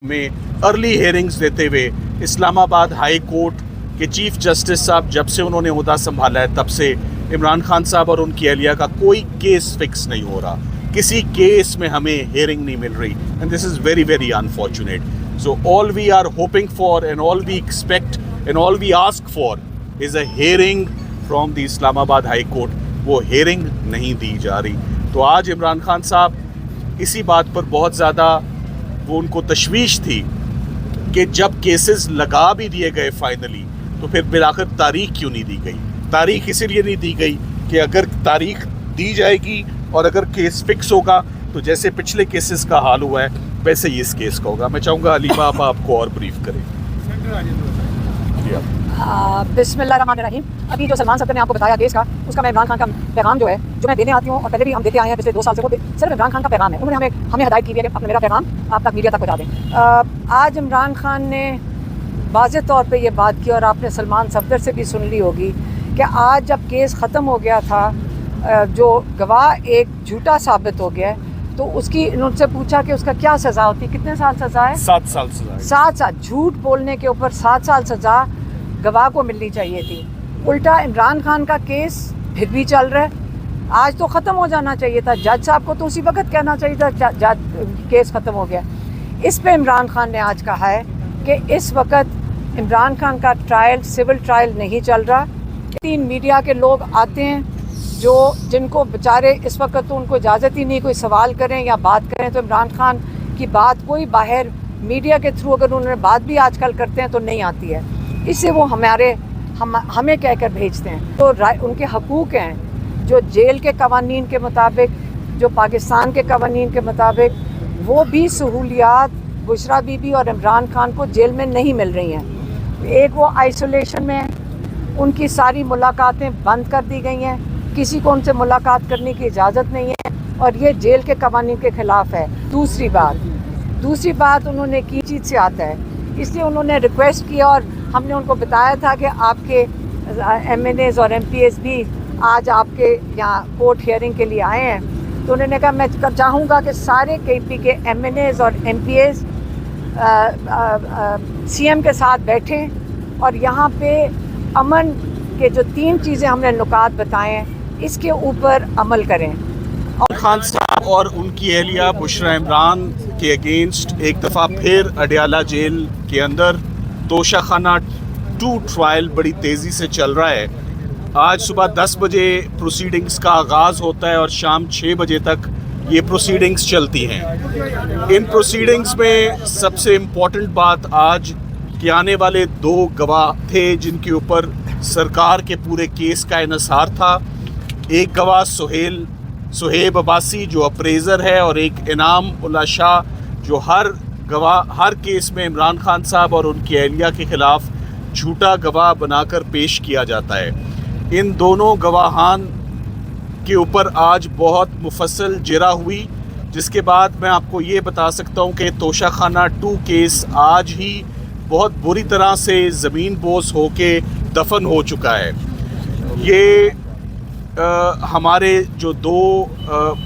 میں ارلی ہیئرنگز دیتے ہوئے اسلام آباد ہائی کورٹ کے چیف جسٹس صاحب جب سے انہوں نے عہدہ سنبھالا ہے تب سے عمران خان صاحب اور ان کی اہلیہ کا کوئی کیس فکس نہیں ہو رہا، کسی کیس میں ہمیں ہیئرنگ نہیں مل رہی، and this is very very unfortunate. So all we are hoping for and all we expect and all we ask for is a hearing from the Islamabad high court. وہ hearing نہیں دی جا رہی. تو آج عمران خان صاحب اسی بات پر بہت زیادہ وہ ان کو تشویش تھی کہ جب کیسز لگا بھی دیے گئے فائنلی تو پھر بالآخر تاریخ کیوں نہیں دی گئی. تاریخ اسی لیے نہیں دی گئی کہ اگر تاریخ دی جائے گی اور اگر کیس فکس ہوگا تو جیسے پچھلے کیسز کا حال ہوا ہے ویسے ہی اس کیس کا ہوگا. میں چاہوں گا علیمہ آپ کو اور بریف کریں. بسم اللہ الرحمن الرحیم. ابھی جو سلمان صاحب نے آپ کو بتایا کیس کا، اس کا میں عمران خان کا پیغام جو ہے جو میں دینے آتی ہوں اور پہلے بھی ہم دیتے آئے ہیں پچھلے 2 سال سے، وہ صرف عمران خان کا پیغام ہے. انہوں نے ہمیں ہدایت کی ہے کہ اپنا میرا پیغام آپ تک میڈیا تک پہنچا دیں. آج عمران خان نے واضح طور پہ یہ بات کی اور آپ نے سلمان صفدر سے بھی سن لی ہوگی کہ آج جب کیس ختم ہو گیا تھا، جو گواہ ایک جھوٹا ثابت ہو گیا ہے، تو اس کی ان سے پوچھا کہ اس کا کیا سزا ہوتی. کتنے سال سزا ہے؟ 7 سال سزا. 7 سال. جھوٹ بولنے کے اوپر 7 سال سزا گواہ کو ملنی چاہیے تھی. الٹا عمران خان کا کیس پھر بھی چل رہا ہے. آج تو ختم ہو جانا چاہیے تھا. جج صاحب کو تو اسی وقت کہنا چاہیے تھا کیس ختم ہو گیا. اس پہ عمران خان نے آج کہا ہے کہ اس وقت عمران خان کا ٹرائل سول ٹرائل نہیں چل رہا. 3 میڈیا کے لوگ آتے ہیں جن کو بیچارے اس وقت تو ان کو اجازت ہی نہیں کوئی سوال کریں یا بات کریں، تو عمران خان کی بات کوئی باہر میڈیا کے تھرو اگر انہوں نے بات بھی آج کل کرتے ہیں تو نہیں آتی ہے. اس سے وہ ہمیں کہہ کر بھیجتے ہیں. تو ان کے حقوق ہیں جو جیل کے قوانین کے مطابق، جو پاکستان کے قوانین کے مطابق، وہ بھی سہولیات بشرا بی بی اور عمران خان کو جیل میں نہیں مل رہی ہیں. ایک وہ آئسولیشن میں ہیں، ان کی ساری ملاقاتیں بند کر دی گئی ہیں، کسی کو ان سے ملاقات کرنے کی اجازت نہیں ہے، اور یہ جیل کے قوانین کے خلاف ہے. دوسری بات انہوں نے کی چیز سے آتا ہے، اس لیے انہوں نے ریکویسٹ کیا اور ہم نے ان کو بتایا تھا کہ آپ کے ایم این ایز اور ایم پی ایز بھی آج آپ کے یہاں کورٹ ہیئرنگ کے لیے آئے ہیں. تو انہوں نے کہا میں چاہوں گا کہ سارے کے پی کے ایم این ایز اور MPAs C M کے ساتھ بیٹھیں اور یہاں پہ امن کے جو 3 چیزیں ہم نے نکات بتائے ہیں اس کے اوپر عمل کریں. خان صاحب اور ان کی اہلیہ بشرا عمران کے اگینسٹ ایک دفعہ پھر اڈیالہ جیل کے اندر توشہ خانہ 2 ٹرائل بڑی تیزی سے چل رہا ہے. آج صبح 10 بجے پروسیڈنگز کا آغاز ہوتا ہے اور شام 6 بجے تک یہ پروسیڈنگز چلتی ہیں. ان پروسیڈنگز میں سب سے امپورٹنٹ بات آج کہ آنے والے 2 گواہ تھے جن کے اوپر سرکار کے پورے کیس کا انحصار تھا. ایک گواہ سہیب عباسی جو اپریزر ہے، اور ایک انعام اللہ شاہ جو ہر کیس میں عمران خان صاحب اور ان کی اہلیہ کے خلاف جھوٹا گواہ بنا کر پیش کیا جاتا ہے. ان دونوں گواہان کے اوپر آج بہت مفصل جرا ہوئی، جس کے بعد میں آپ کو یہ بتا سکتا ہوں کہ توشہ خانہ 2 کیس آج ہی بہت بری طرح سے زمین بوس ہو کے دفن ہو چکا ہے. یہ ہمارے جو 2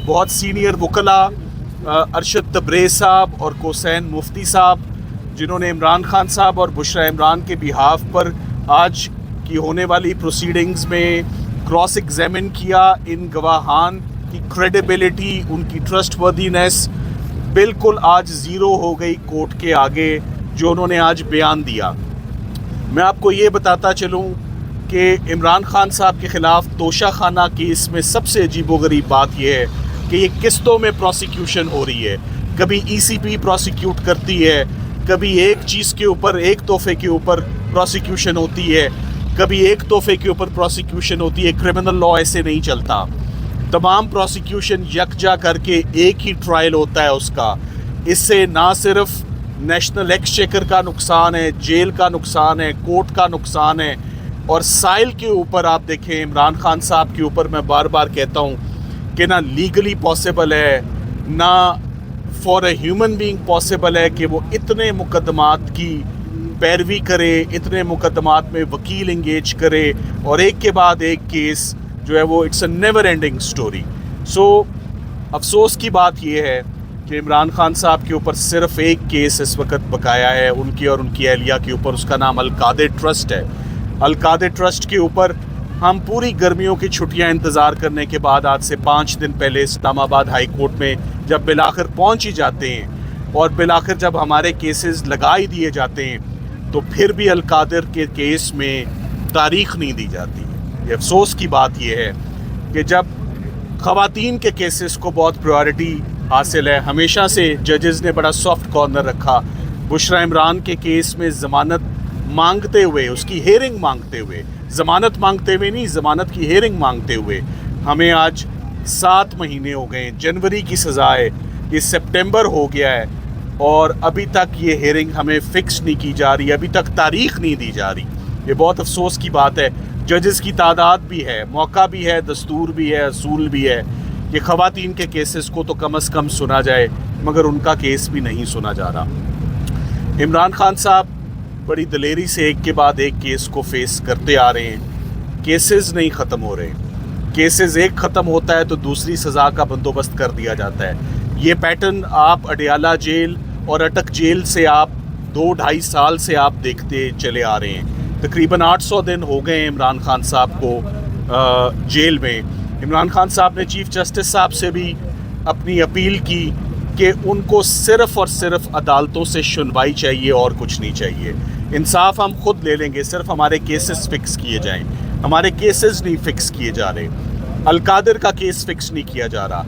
بہت سینئر وکلاء ارشد تبریز صاحب اور کوسین مفتی صاحب، جنہوں نے عمران خان صاحب اور بشرا عمران کے بیہاف پر آج کی ہونے والی پروسیڈنگز میں کراس ایگزامن کیا، ان گواہان کی کریڈیبلٹی، ان کی ٹرسٹ وردینس بالکل آج زیرو ہو گئی کورٹ کے آگے جو انہوں نے آج بیان دیا. میں آپ کو یہ بتاتا چلوں کہ عمران خان صاحب کے خلاف توشہ خانہ کیس میں سب سے عجیب و غریب بات یہ ہے کہ یہ قسطوں میں پروسیکیوشن ہو رہی ہے. کبھی ای سی پی پروسیکیوٹ کرتی ہے، کبھی ایک چیز کے اوپر، ایک تحفے کے اوپر پروسیکیوشن ہوتی ہے، کبھی ایک تحفے کے اوپر پروسیکیوشن ہوتی ہے. کرمنل لا ایسے نہیں چلتا. تمام پروسیکیوشن یکجا کر کے ایک ہی ٹرائل ہوتا ہے اس کا. اس سے نہ صرف نیشنل ایکسچیکر کا نقصان ہے، جیل کا نقصان ہے، کورٹ کا نقصان ہے. اور سائل کے اوپر آپ دیکھیں، عمران خان صاحب کے اوپر میں بار بار کہتا ہوں کہ نہ لیگلی پاسبل ہے، نہ for a human being possible ہے کہ وہ اتنے مقدمات کی پیروی کرے، اتنے مقدمات میں وکیل انگیج کرے اور ایک کے بعد ایک کیس جو ہے وہ it's a never ending story. So افسوس کی بات یہ ہے کہ عمران خان صاحب کے اوپر صرف ایک کیس اس وقت بقایا ہے ان کی اور ان کی اہلیہ کے اوپر، اس کا نام القادر ٹرسٹ ہے۔ القادر ٹرسٹ کے اوپر ہم پوری گرمیوں کی چھٹیاں انتظار کرنے کے بعد آج سے 5 دن پہلے اسلام آباد ہائی کورٹ میں جب بالآخر پہنچ ہی جاتے ہیں اور بالآخر جب ہمارے کیسز لگا ہی دیے جاتے ہیں تو پھر بھی القادر کے کیس میں تاریخ نہیں دی جاتی۔ یہ افسوس کی بات یہ ہے کہ جب خواتین کے کیسز کو بہت پریورٹی حاصل ہے، ہمیشہ سے ججز نے بڑا سافٹ کارنر رکھا۔ بشرا عمران کے کیس میں ضمانت مانگتے ہوئے، اس کی ہیئرنگ مانگتے ہوئے، ضمانت مانگتے ہوئے نہیں، ضمانت کی ہیئرنگ مانگتے ہوئے ہمیں آج 7 مہینے ہو گئے ہیں۔ جنوری کی سزا ہے، یہ سپٹمبر ہو گیا ہے اور ابھی تک یہ ہیئرنگ ہمیں فکس نہیں کی جا رہی، ابھی تک تاریخ نہیں دی جا رہی۔ یہ بہت افسوس کی بات ہے۔ ججز کی تعداد بھی ہے، موقع بھی ہے، دستور بھی ہے، اصول بھی ہے کہ خواتین کے کیسز کو تو کم از کم سنا جائے، مگر ان کا کیس بھی نہیں سنا جا رہا۔ عمران خان صاحب بڑی دلیری سے ایک کے بعد ایک کیس کو فیس کرتے آ رہے ہیں۔ کیسز نہیں ختم ہو رہے، کیسز ایک ختم ہوتا ہے تو دوسری سزا کا بندوبست کر دیا جاتا ہے۔ یہ پیٹرن آپ اڈیالہ جیل اور اٹک جیل سے آپ 2-2.5 سال سے آپ دیکھتے چلے آ رہے ہیں۔ تقریباً 800 دن ہو گئے ہیں عمران خان صاحب کو جیل میں۔ عمران خان صاحب نے چیف جسٹس صاحب سے بھی اپنی اپیل کی کہ ان کو صرف اور صرف عدالتوں سے سنوائی چاہیے اور کچھ نہیں چاہیے۔ انصاف ہم خود لے لیں گے، صرف ہمارے کیسز فکس کیے جائیں۔ ہمارے کیسز نہیں فکس کیے جا رہے، القادر کا کیس فکس نہیں کیا جا رہا۔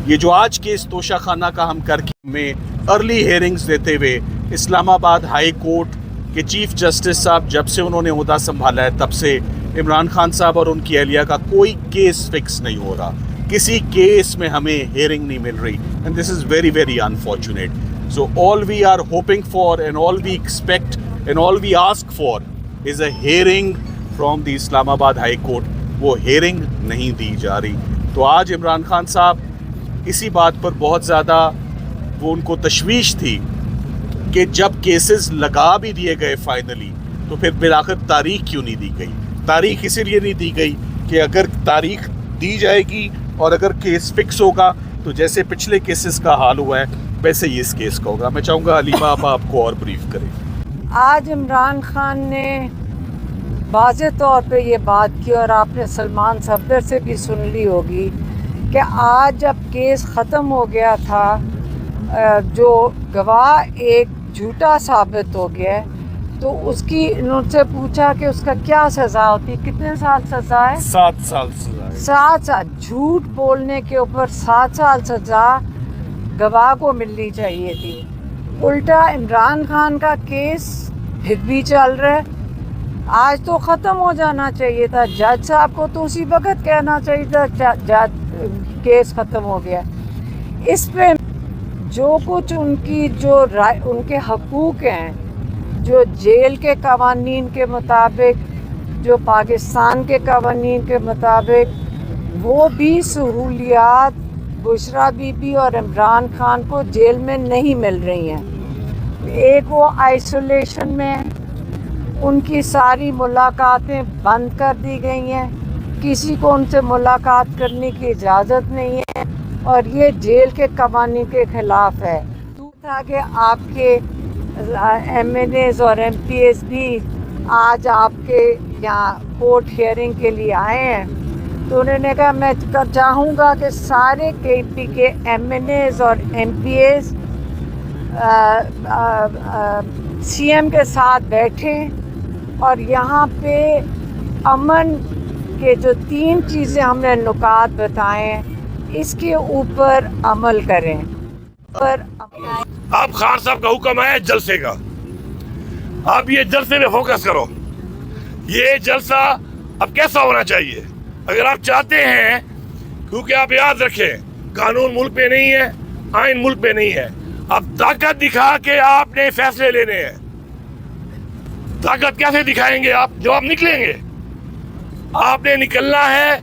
یہ جو آج کیس توشہ خانہ کا ہم کر کے میں ارلی ہیئرنگز دیتے ہوئے اسلام آباد ہائی کورٹ کے چیف جسٹس صاحب جب سے انہوں نے عہدہ سنبھالا ہے تب سے عمران خان صاحب اور ان کی اہلیہ کا کوئی کیس فکس نہیں ہو رہا، کسی کیس میں ہمیں ہیئرنگ نہیں مل رہی، and this is very very unfortunate. So all we are hoping for and all we expect and all we ask for is a hearing from the Islamabad high court. وہ hearing نہیں دی جا رہی، تو آج عمران خان صاحب اسی بات پر بہت زیادہ وہ ان کو تشویش تھی کہ جب کیسز لگا بھی دیے گئے فائنلی تو پھر بالآخر تاریخ کیوں نہیں دی گئی۔ تاریخ اسی لیے نہیں دی گئی کہ اگر تاریخ دی جائے گی اور اگر کیس فکس ہوگا تو جیسے پچھلے کیسز کا حال ہوا ہے ویسے ہی اس کیس کا ہوگا۔ میں چاہوں گا حلیمہ آپ کو اور بریف کریں۔ آج عمران خان نے واضح طور پہ یہ بات کی اور آپ نے سلمان صفدر سے بھی سن لی ہوگی کہ آج جب کیس ختم ہو گیا تھا، جو گواہ ایک جھوٹا ثابت ہو گیا ہے، تو اس کی ان سے پوچھا کہ اس کا کیا سزا ہوتی، کتنے سال سزا ہے؟ 7 سال سزا ہے۔ 7 سال جھوٹ بولنے کے اوپر 7 سال سزا گواہ کو ملنی چاہیے تھی۔ الٹا عمران خان کا کیس پھر بھی چل رہا ہے۔ آج تو ختم ہو جانا چاہیے تھا، جج صاحب کو تو اسی وقت کہنا چاہیے تھا جج کیس ختم ہو گیا۔ اس پہ جو کچھ ان کی جو ان کے حقوق ہیں، جو جیل کے قوانین کے مطابق، جو پاکستان کے قوانین کے مطابق، وہ بھی سہولیات بشرا بی بی اور عمران خان کو جیل میں نہیں مل رہی ہیں۔ ایک وہ آئسولیشن میں، ان کی ساری ملاقاتیں بند کر دی گئی ہیں، کسی کو ان سے ملاقات کرنے کی اجازت نہیں ہے، اور یہ جیل کے قوانین کے خلاف ہے۔ تو تھا کہ آپ کے ایم این ایز اور ایم پی ایز بھی آج آپ کے یہاں کورٹ ہیئرنگ کے لیے آئے ہیں، تو انہوں نے کہا میں چاہوں گا کہ سارے کے پی کے ایم این ایز اور MPAs C M کے ساتھ بیٹھیں اور یہاں پہ امن کے جو 3 چیزیں ہم نے نکات بتائے ہیں اس کے اوپر عمل کریں۔ اب خان صاحب کا حکم ہے جلسے کا، اب یہ جلسے میں فوکس کرو۔ یہ جلسہ اب کیسا ہونا چاہیے اگر آپ چاہتے ہیں، کیونکہ آپ یاد رکھیں قانون ملک پہ نہیں ہے، آئین ملک پہ نہیں ہے۔ اب طاقت دکھا کے آپ نے فیصلے لینے ہیں۔ طاقت کیسے دکھائیں گے آپ؟ جب آپ نکلیں گے، آپ نے نکلنا ہے،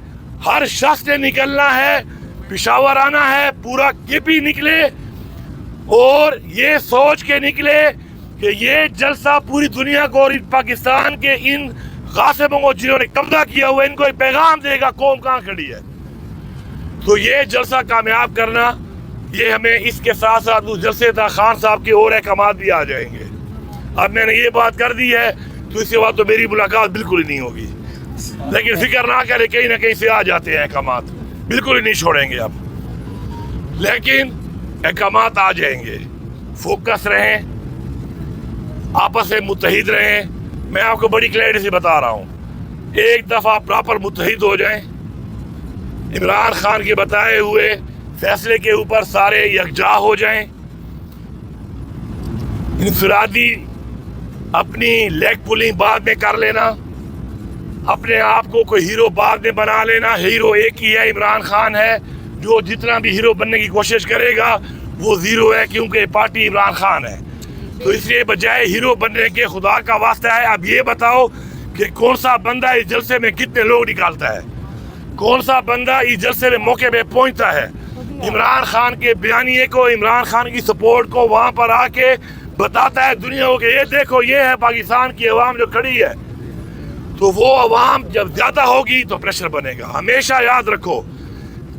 ہر شخص نے نکلنا ہے، پشاور آنا ہے، پورا کے پی نکلے اور یہ سوچ کے نکلے کہ یہ جلسہ پوری دنیا کو اور پاکستان کے ان غاصبوں کو جنہوں نے قبضہ کیا ہوا ان کو ایک پیغام دے گا قوم کہاں کھڑی ہے۔ تو یہ جلسہ کامیاب کرنا یہ ہمیں اس کے ساتھ ساتھ اس جلسے تک خان صاحب کے اور احکامات بھی آ جائیں گے. اب میں نے یہ بات کر دی ہے تو اس کے بعد تو میری ملاقات بالکل ہی نہیں ہوگی. لیکن فکر نہ کرے, کہیں نہ کہیں سے آ جاتے ہیں احکامات, بالکل ہی نہیں چھوڑیں گے اب. لیکن احکامات آ جائیں گے. فوکس رہیں, آپس میں متحد رہیں. میں آپ کو بڑی کلیئرٹی سے بتا رہا ہوں, ایک دفعہ پراپر متحد ہو جائیں, عمران خان کے بتائے ہوئے فیصلے کے اوپر سارے یکجا ہو جائیں, انفرادی اپنی لیگ پولنگ بعد میں کر لینا, اپنے آپ کو کوئی ہیرو بعد میں بنا لینا. ہیرو ایک ہی ہے, عمران خان ہے. جو جتنا بھی ہیرو بننے کی کوشش کرے گا وہ زیرو ہے, کیونکہ پارٹی عمران خان ہے. تو اس لیے بجائے ہیرو بننے کے خدا کا واسطہ ہے اب یہ بتاؤ کہ کون سا بندہ اس جلسے میں کتنے لوگ نکالتا ہے, کون سا بندہ اس جلسے میں موقع پہ پہنچتا ہے, عمران خان کے بیانیے کو, عمران خان کی سپورٹ کو وہاں پر آ کے بتاتا ہے دنیا کو کہ یہ دیکھو یہ ہے پاکستان کی عوام جو کھڑی ہے. تو وہ عوام جب زیادہ ہوگی تو پریشر بنے گا. ہمیشہ یاد رکھو,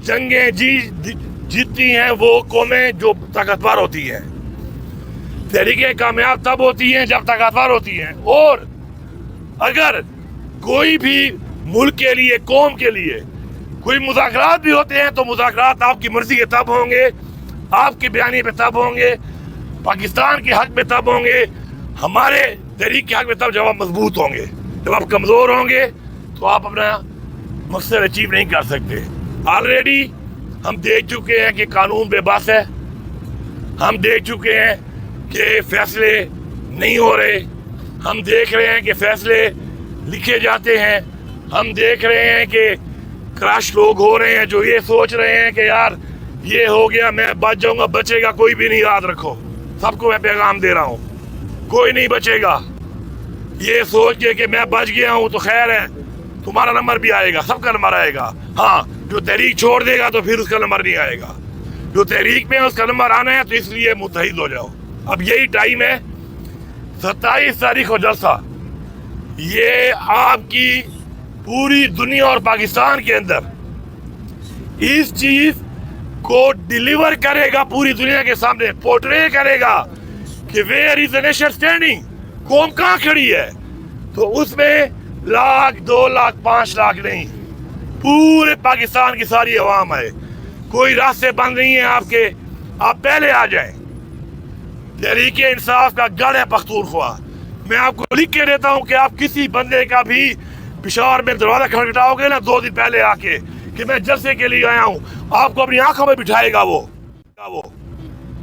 جنگیں جیتتی ہیں وہ قومیں جو طاقتور ہوتی ہیں, تحریکیں کامیاب تب ہوتی ہیں جب طاقتور ہوتی ہیں. اور اگر کوئی بھی ملک کے لیے, قوم کے لیے کوئی مذاکرات بھی ہوتے ہیں تو مذاکرات آپ کی مرضی کے تب ہوں گے, آپ کے بیانیے پہ تب ہوں گے, پاکستان کے حق میں تب ہوں گے, ہمارے تحریک کے حق میں تب جب آپ مضبوط ہوں گے. جب آپ کمزور ہوں گے تو آپ اپنا مقصد اچیو نہیں کر سکتے. آلریڈی ہم دیکھ چکے ہیں کہ قانون بے بس ہے, ہم دیکھ چکے ہیں کہ فیصلے نہیں ہو رہے, ہم دیکھ رہے ہیں کہ فیصلے لکھے جاتے ہیں, ہم دیکھ رہے ہیں کہ کراش لوگ ہو رہے ہیں جو یہ سوچ رہے ہیں کہ یار یہ ہو گیا میں بچ جاؤں گا. بچے گا کوئی بھی نہیں, یاد رکھو. سب کو میں پیغام دے رہا ہوں, کوئی نہیں بچے گا. یہ سوچ کے کہ میں بچ گیا ہوں تو خیر ہے, تمہارا نمبر بھی آئے گا, سب کا نمبر آئے گا. ہاں, جو تحریک چھوڑ دے گا تو پھر اس کا نمبر نہیں آئے گا. جو تحریک میں اس کا نمبر آنا ہے تو اس لیے متحد ہو جاؤ. اب یہی ٹائم ہے, 27 تاریخ کو جلسہ. یہ آپ کی پوری دنیا اور پاکستان کے اندر اس چیز کو ڈیلیور کرے گا, پوری دنیا کے سامنے پورٹرے کرے گا کہ where is a nation standing, قوم کہاں کھڑی ہے. تو اس میں 1 لاکھ 2 لاکھ 5 لاکھ نہیں, پورے پاکستان کی ساری عوام ہے. کوئی راستے بند نہیں ہیں آپ کے, آپ پہلے آ جائیں. تحریک انصاف کا گڑھ ہے پختونخوا. میں آپ کو لکھ کے دیتا ہوں کہ آپ کسی بندے کا بھی پشاور میں دروازہ کھٹکھٹاؤ گے نا 2 دن پہلے آ کے کہ میں جلسے کے لیے آیا ہوں, آپ کو اپنی آنکھوں میں بٹھائے گا وہ.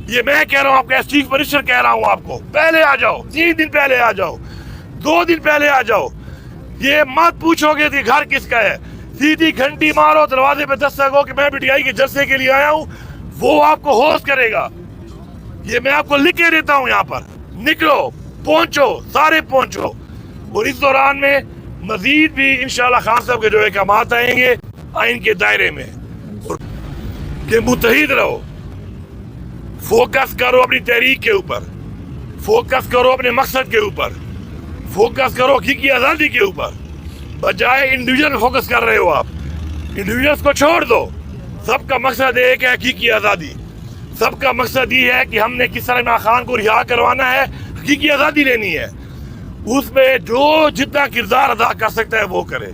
یہ میں کہہ رہا ہوں, آپ کا چیف منسٹر کہہ رہا ہوں آپ کو, پہلے آ جاؤ, 3 دن پہلے آ جاؤ, 2 دن پہلے آ جاؤ. یہ مت پوچھو گے کہ گھر کس کا ہے, سیدھی گھنٹی مارو, دروازے پہ دستک ہو کہ میں BTI کے جلسے کے لیے آیا ہوں, وہ آپ کو ہوسٹ کرے گا. یہ میں آپ کو لکھ کے دیتا ہوں, یہاں پر نکلو, پہنچو, سارے پہنچو. اور اس دوران میں مزید بھی انشاءاللہ خان صاحب کے جو احکامات آئیں گے آئین کے دائرے میں, کہ متحد رہو, فوکس کرو اپنی تحریک کے اوپر, فوکس کرو اپنے مقصد کے اوپر, فوکس کرو حقیقی آزادی کے اوپر. بجائے انڈیویجل فوکس کر رہے ہو آپ, انڈیویجلس کو چھوڑ دو. سب کا مقصد ایک ہے, حقیقی آزادی. سب کا مقصد یہ ہے کہ ہم نے کس طرح عمران خان کو رہا کروانا ہے, حقیقی آزادی لینی ہے. اس میں جو جتنا کردار ادا کر سکتا ہے وہ کرے.